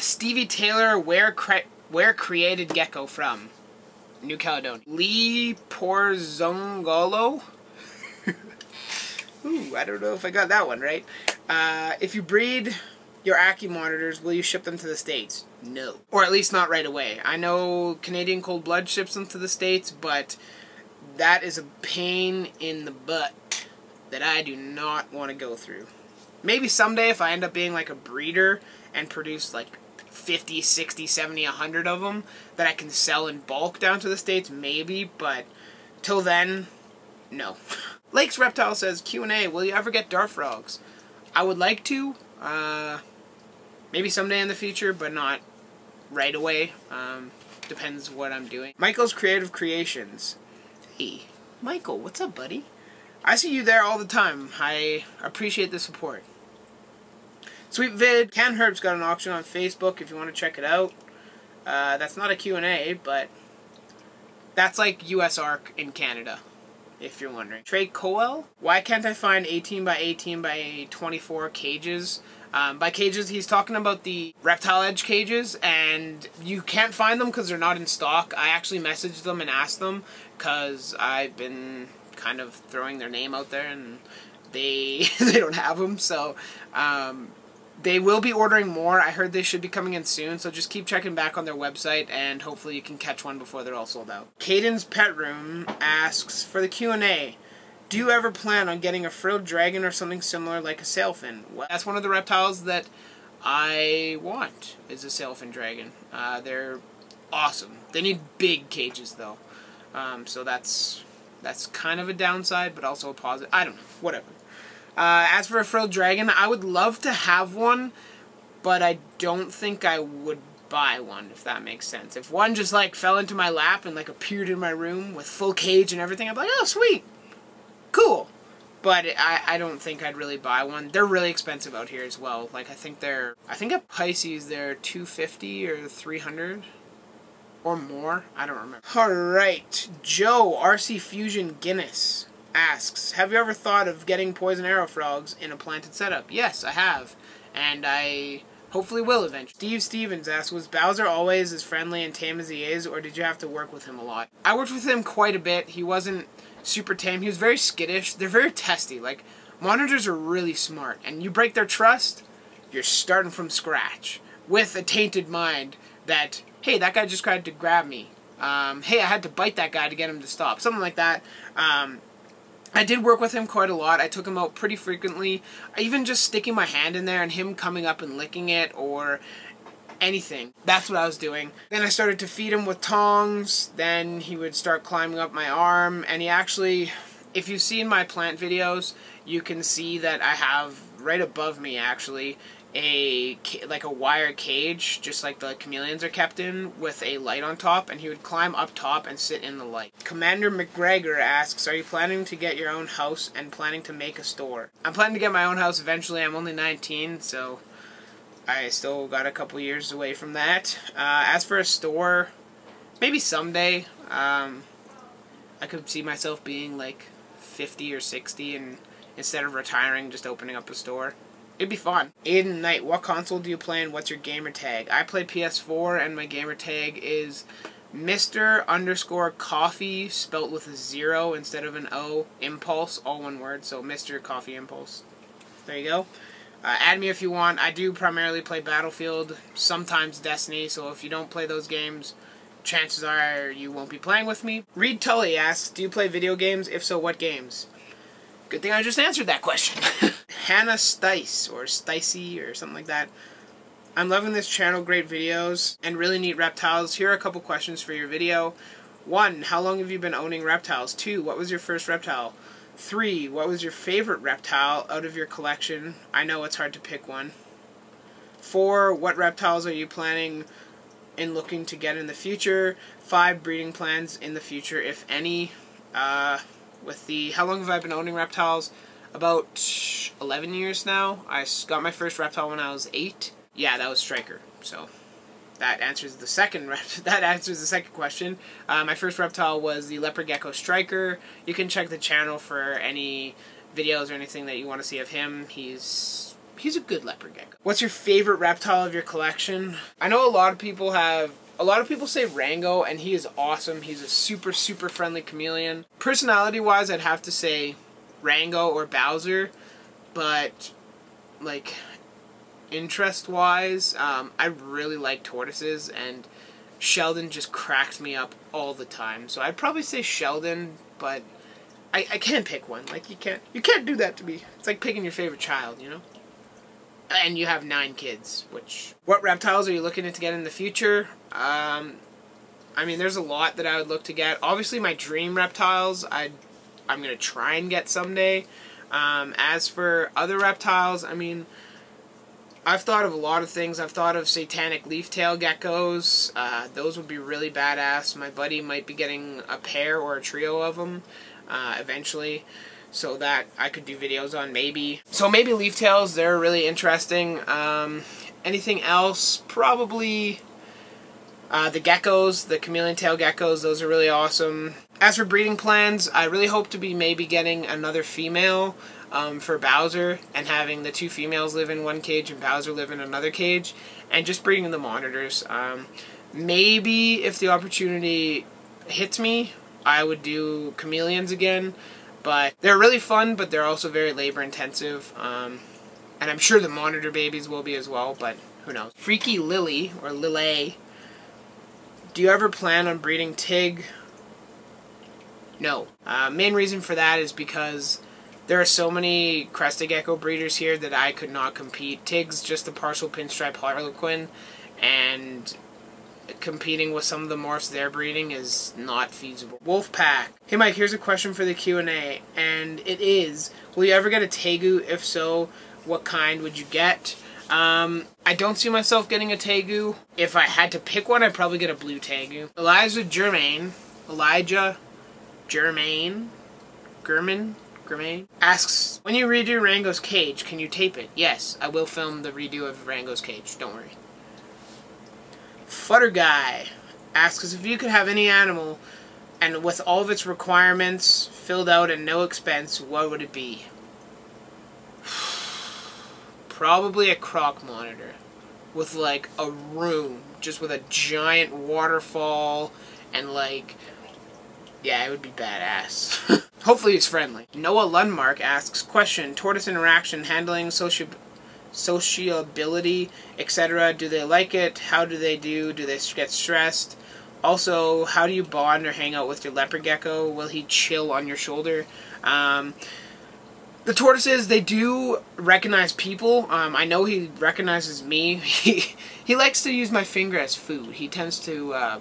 Stevie Taylor, where created Gecko from? New Caledonia. Lee Porzongolo? Ooh, I don't know if I got that one right. If you breed your Aki monitors, will you ship them to the States? No. Or at least not right away. I know Canadian Cold Blood ships them to the States, but that is a pain in the butt that I do not want to go through. Maybe someday if I end up being like a breeder and produce like 50, 60, 70, 100 of them that I can sell in bulk down to the States, maybe, but till then, no. Lakes Reptile says, Q&A, will you ever get dart frogs? I would like to, maybe someday in the future, but not right away. Depends what I'm doing. Michael's Creative Creations. Hey, Michael, what's up, buddy? I see you there all the time. I appreciate the support. Sweet Vid, Ken Herb's got an auction on Facebook if you want to check it out. That's not a Q&A, but that's like US ARC in Canada, if you're wondering. Trey Coel, why can't I find 18 by 18 by 24 cages? By cages, he's talking about the Reptile Edge cages, and you can't find them because they're not in stock. I actually messaged them and asked them because I've been kind of throwing their name out there, and they don't have them, so they will be ordering more. I heard they should be coming in soon, so just keep checking back on their website, and hopefully you can catch one before they're all sold out. Caden's Pet Room asks, for the Q&A, do you ever plan on getting a frilled dragon or something similar like a sailfin? Well, that's one of the reptiles that I want, is a sailfin dragon. They're awesome. They need big cages, though. So that's kind of a downside, but also a positive. I don't know. Whatever. As for a frilled dragon, I would love to have one, but I don't think I would buy one, if that makes sense. If one just like fell into my lap and like appeared in my room with full cage and everything, I'd be like, oh, sweet. Cool. But I don't think I'd really buy one. They're really expensive out here as well. Like, I think at Pisces they're $250 or $300 or more. I don't remember. Alright, Joe, RC Fusion Guinness asks, have you ever thought of getting poison arrow frogs in a planted setup? Yes, I have. And I hopefully will eventually. Steve Stevens asks, was Bowser always as friendly and tame as he is, or did you have to work with him a lot? I worked with him quite a bit. He wasn't super tame. He was very skittish. They're very testy. Like, monitors are really smart, and you break their trust, you're starting from scratch with a tainted mind that, hey, that guy just tried to grab me. Hey, I had to bite that guy to get him to stop. Something like that. I did work with him quite a lot. I took him out pretty frequently. Even just sticking my hand in there and him coming up and licking it or anything. That's what I was doing. Then I started to feed him with tongs. Then he would start climbing up my arm. And he actually, if you've seen my plant videos, you can see that I have right above me actually like a wire cage, just like the chameleons are kept in, with a light on top, and he would climb up top and sit in the light. Commander McGregor asks, are you planning to get your own house and planning to make a store? I'm planning to get my own house eventually. I'm only 19, so I still got a couple years away from that. As for a store, maybe someday. I could see myself being like 50 or 60 and instead of retiring, just opening up a store. It'd be fun. Aiden Knight, what console do you play and what's your gamer tag? I play PS4 and my gamer tag is Mr_Coffee, spelt with a 0 instead of an O, Impulse, all one word, so Mr. Coffee Impulse. There you go. Add me if you want. I do primarily play Battlefield, sometimes Destiny, so if you don't play those games, chances are you won't be playing with me. Reed Tully asks, do you play video games? If so, what games? Good thing I just answered that question. Hannah Stice, or Sticey, or something like that. I'm loving this channel, great videos, and really neat reptiles. Here are a couple questions for your video. 1, how long have you been owning reptiles? 2, what was your first reptile? 3, what was your favorite reptile out of your collection? I know it's hard to pick one. 4, what reptiles are you planning and looking to get in the future? 5, breeding plans in the future, if any. With the, how long have I been owning reptiles? About 11 years now. I got my first reptile when I was 8. Yeah, that was Striker. So that answers the second question. My first reptile was the leopard gecko Striker. You can check the channel for any videos or anything that you want to see of him. He's He's a good leopard gecko. What's your favorite reptile of your collection? I know a lot of people say Rango, and he is awesome. He's a super, super friendly chameleon. Personality-wise, I'd have to say Rango or Bowser, but, like, interest-wise, I really like tortoises, and Sheldon just cracks me up all the time. So I'd probably say Sheldon, but I can't pick one. Like, you can't do that to me. It's like picking your favorite child, you know? And you have 9 kids, what reptiles are you looking to get in the future? I mean, there's a lot that I would look to get. Obviously, my dream reptiles, I'm going to try and get someday. As for other reptiles, I mean, I've thought of a lot of things. I've thought of satanic leaf-tail geckos. Those would be really badass. My buddy might be getting a pair or a trio of them eventually, so that I could do videos on maybe. So maybe leaf-tails, they're really interesting. Anything else? Probably the geckos, the chameleon tail geckos, those are really awesome. As for breeding plans, I really hope to be maybe getting another female for Bowser, and having the 2 females live in one cage and Bowser live in another cage, and just breeding the monitors. Maybe if the opportunity hits me, I would do chameleons again, but they're really fun, but they're also very labor intensive, and I'm sure the monitor babies will be as well, but who knows. Freaky Lily, or Lillet, do you ever plan on breeding Tig? No. Main reason for that is because there are so many crested gecko breeders here that I could not compete. Tig's just a partial pinstripe harlequin, and competing with some of the morphs they're breeding is not feasible. Wolfpack. Hey Mike, here's a question for the Q&A, and it is, will you ever get a tegu? If so, what kind would you get? I don't see myself getting a tegu. If I had to pick one, I'd probably get a blue tegu. Elijah Germain asks, when you redo Rango's cage, can you tape it? Yes, I will film the redo of Rango's cage, don't worry. Futter Guy asks if you could have any animal and with all of its requirements filled out at no expense, what would it be? Probably a croc monitor with like a room just with a giant waterfall and like, yeah, it would be badass. Hopefully it's friendly. Noah Lundmark asks, question, tortoise interaction, handling, sociability, etc. Do they like it? How do they do? Do they get stressed? Also, how do you bond or hang out with your leopard gecko? Will he chill on your shoulder? The tortoises, they do recognize people. I know he recognizes me. He likes to use my finger as food. He tends to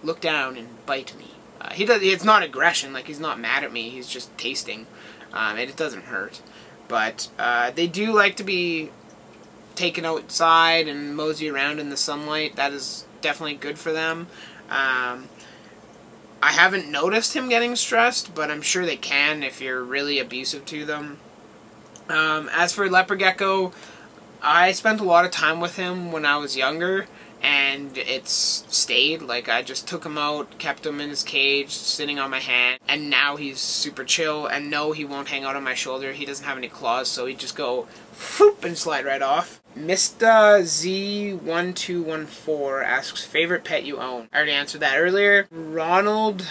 look down and bite me. It's not aggression, like he's not mad at me, he's just tasting, and it doesn't hurt. But they do like to be taken outside and mosey around in the sunlight. That is definitely good for them. I haven't noticed him getting stressed, but I'm sure they can if you're really abusive to them. As for leopard gecko, I spent a lot of time with him when I was younger, and it's stayed. Like, I just took him out, kept him in his cage, sitting on my hand, and now he's super chill, and no, he won't hang out on my shoulder. He doesn't have any claws, so he'd just go, whoop, and slide right off. Mr. Z1214 asks, favorite pet you own? I already answered that earlier. Ronald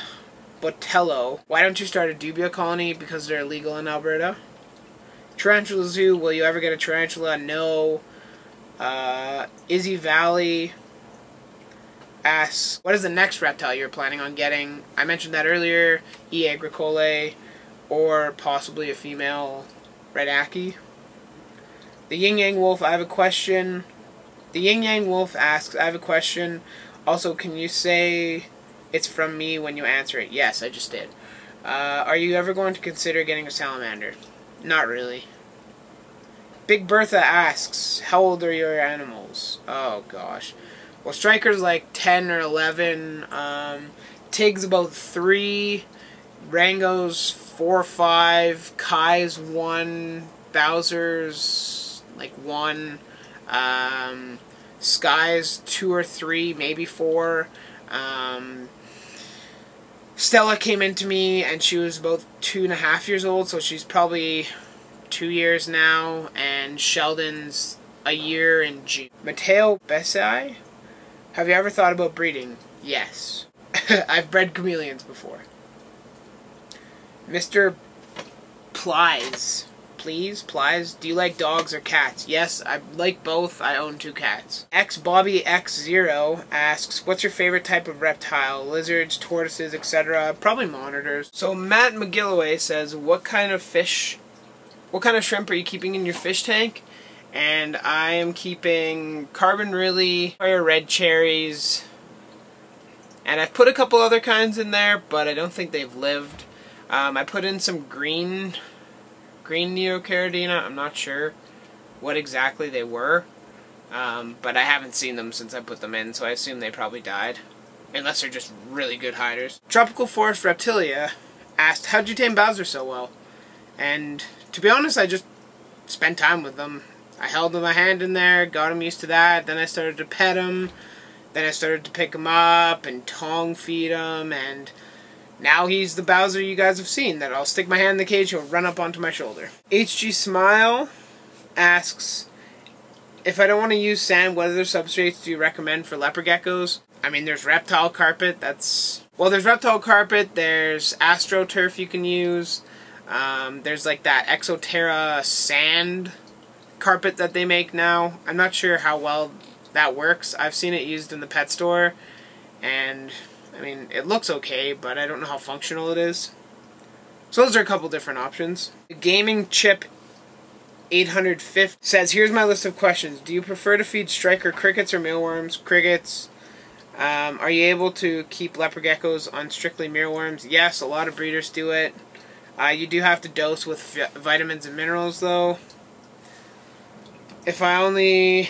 Botello, why don't you start a dubia colony? Because they're illegal in Alberta. Tarantula Zoo, will you ever get a tarantula? No. Izzy Valley asks, what is the next reptile you're planning on getting? I mentioned that earlier, E. agricole, or possibly a female red Aki. The Yin Yang Wolf, I have a question. The Yin Yang Wolf asks, I have a question. Also, can you say it's from me when you answer it? Yes, I just did. Are you ever going to consider getting a salamander? Not really. Big Bertha asks, how old are your animals? Oh, gosh. Well, Striker's like 10 or 11. Tig's about 3. Rango's 4 or 5. Kai's 1. Bowser's like 1. Sky's 2 or 3, maybe 4. Stella came into me and she was about 2.5 years old, so she's probably 2 years now, and Sheldon's a year in June. Mateo Besai, have you ever thought about breeding? Yes. I've bred chameleons before. Mr. Plies. Plies, do you like dogs or cats? Yes, I like both. I own 2 cats. XBobbyX0 asks, what's your favorite type of reptile? Lizards, tortoises, etc. Probably monitors. So Matt McGilloway says, what kind of shrimp are you keeping in your fish tank? And I am keeping carbon rilly, red cherries, and I've put a couple other kinds in there, but I don't think they've lived. I put in some green neocaridina. I'm not sure what exactly they were, but I haven't seen them since I put them in, so I assume they probably died, unless they're just really good hiders. Tropical Forest Reptilia asked, how'd you tame Bowser so well? And to be honest, I just spent time with them. I held my hand in there, got him used to that, then I started to pet him, then I started to pick him up and tongue feed him, and now he's the Bowser you guys have seen, that I'll stick my hand in the cage, he'll run up onto my shoulder. HG Smile asks, if I don't want to use sand, what other substrates do you recommend for leopard geckos? I mean, there's reptile carpet, there's reptile carpet, there's AstroTurf you can use, there's like that Exoterra sand carpet that they make now. I'm not sure how well that works. I've seen it used in the pet store, and I mean, it looks okay, but I don't know how functional it is. So those are a couple different options. Gaming Chip 850 says, here's my list of questions. Do you prefer to feed striker crickets or mealworms? Crickets. Are you able to keep leopard geckos on strictly mealworms? Yes, a lot of breeders do it. You do have to dose with vitamins and minerals, though. If I only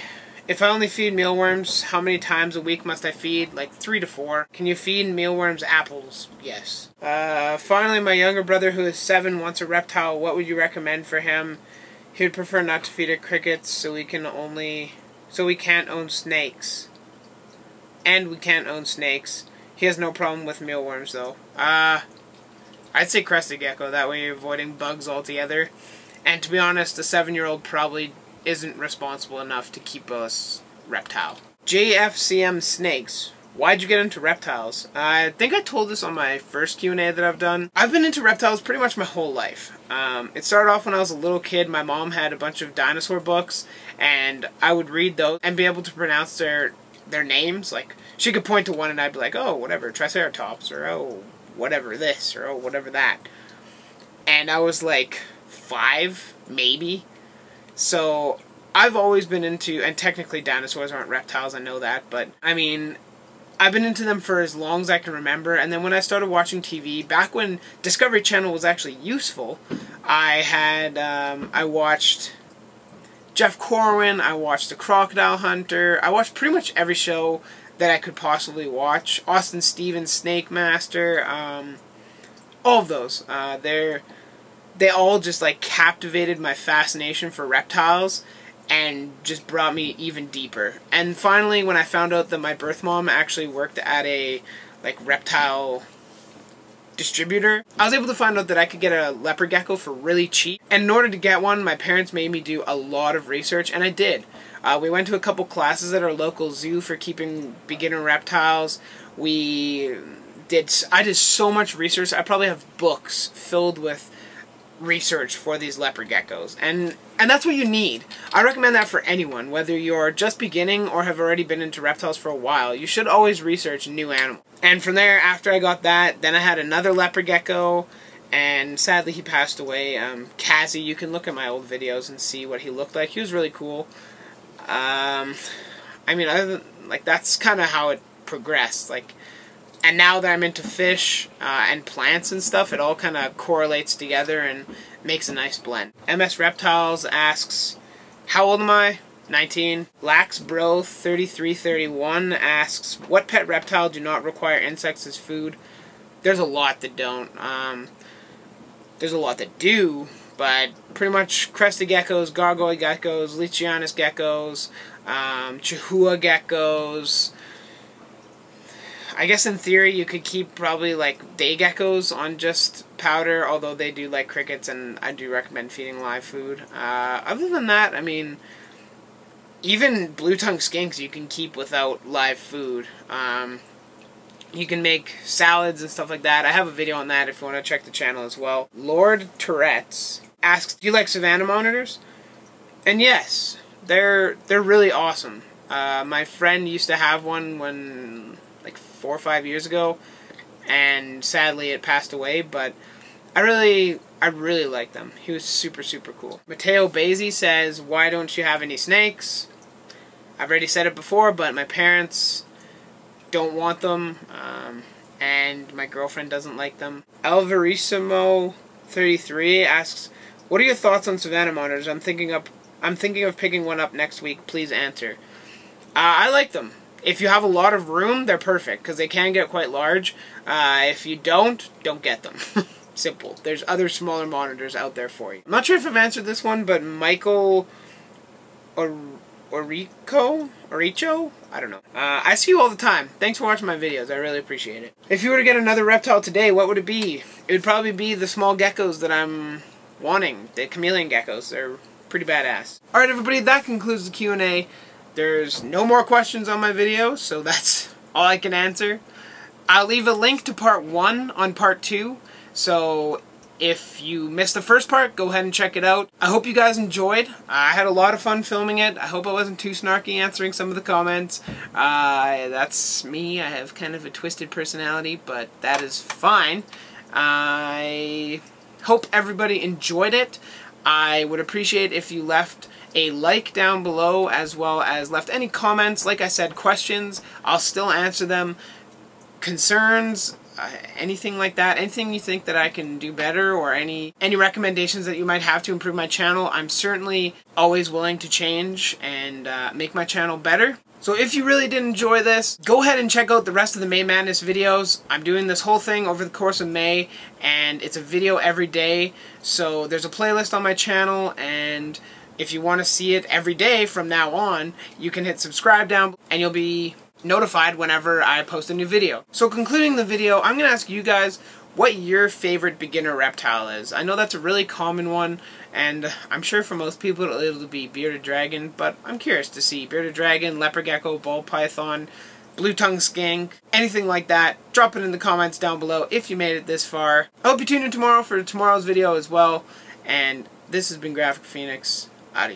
feed mealworms, how many times a week must I feed? Like 3 to 4. Can you feed mealworms apples? Yes. Finally, my younger brother, who is 7, wants a reptile. What would you recommend for him? He would prefer not to feed it crickets, so we can't own snakes. And we can't own snakes. He has no problem with mealworms, though. I'd say crested gecko. That way you're avoiding bugs altogether. And to be honest, a 7-year-old probably isn't responsible enough to keep a reptile. JFCM Snakes. Why'd you get into reptiles? I think I told this on my first Q&A that I've done. I've been into reptiles pretty much my whole life. It started off when I was a little kid. My mom had a bunch of dinosaur books, and I would read those and be able to pronounce their names. Like, she could point to one and I'd be like, oh, whatever, Triceratops, or oh, whatever this, or oh, whatever that. And I was like 5, maybe. So I've always been into, and technically dinosaurs aren't reptiles, I know that, but I mean, I've been into them for as long as I can remember. And then when I started watching TV, back when Discovery Channel was actually useful, I watched Jeff Corwin, I watched The Crocodile Hunter, I watched pretty much every show that I could possibly watch. Austin Stevens, Snake Master, all of those. They all just like captivated my fascination for reptiles and just brought me even deeper. And finally, when I found out that my birth mom actually worked at a like reptile distributor, I was able to find out that I could get a leopard gecko for really cheap. And in order to get one, my parents made me do a lot of research, and I did. We went to a couple classes at our local zoo for keeping beginner reptiles. I did so much research. I probably have books filled with research for these leopard geckos, and that's what you need. I recommend that for anyone, whether you're just beginning or have already been into reptiles for a while. You should always research new animals. And from there, after I got that, then I had another leopard gecko, and sadly he passed away. Kazi, you can look at my old videos and see what he looked like. He was really cool. I mean, other than, like, that's kind of how it progressed. Like, and now that I'm into fish and plants and stuff, it all kind of correlates together and makes a nice blend. MS Reptiles asks, how old am I? 19. LaxBro3331 asks, what pet reptile do not require insects as food? There's a lot that don't. There's a lot that do, but pretty much crested geckos, gargoyle geckos, Leachianus geckos, Chihuahua geckos, I guess in theory you could keep probably like day geckos on just powder, although they do like crickets, and I do recommend feeding live food. Other than that, I mean, even blue-tongued skinks you can keep without live food. You can make salads and stuff like that. I have a video on that if you want to check the channel as well. Lord Tourette's asks, do you like Savannah monitors? And yes, they're really awesome. My friend used to have one when, like 4 or 5 years ago, and sadly it passed away, but I really like them. He was super cool. Mateo Basie says, why don't you have any snakes? I've already said it before, but my parents don't want them, and my girlfriend doesn't like them. Alvarissimo33 asks, what are your thoughts on Savannah monitors? I'm thinking of picking one up next week. Please answer. I like them. If you have a lot of room, they're perfect, because they can get quite large. If you don't get them. Simple. There's other smaller monitors out there for you. I'm not sure if I've answered this one, but Michael Oricho? I don't know. I see you all the time. Thanks for watching my videos. I really appreciate it. If you were to get another reptile today, what would it be? It would probably be the small geckos that I'm wanting. The chameleon geckos. They're pretty badass. Alright everybody, that concludes the Q&A. There's no more questions on my video, so that's all I can answer. I'll leave a link to part 1 on part 2, so if you missed the first part, go ahead and check it out. I hope you guys enjoyed. I had a lot of fun filming it. I hope I wasn't too snarky answering some of the comments. That's me. I have kind of a twisted personality, but that is fine. I hope everybody enjoyed it. I would appreciate if you left a like down below, as well as left any comments. Like I said, questions, I'll still answer them. Concerns, anything like that, anything you think that I can do better, or any recommendations that you might have to improve my channel, I'm certainly always willing to change and make my channel better. So if you really did enjoy this, go ahead and check out the rest of the May Madness videos. I'm doing this whole thing over the course of May, and it's a video every day. So there's a playlist on my channel, and if you want to see it every day from now on, you can hit subscribe down, and you'll be notified whenever I post a new video. So concluding the video, I'm going to ask you guys what your favorite beginner reptile is. I know that's a really common one, and I'm sure for most people it'll be bearded dragon, but I'm curious to see bearded dragon, leopard gecko, ball python, blue-tongued skink, anything like that. Drop it in the comments down below if you made it this far. I hope you tune in tomorrow for tomorrow's video as well, and this has been Graphic Phoenix. Adi.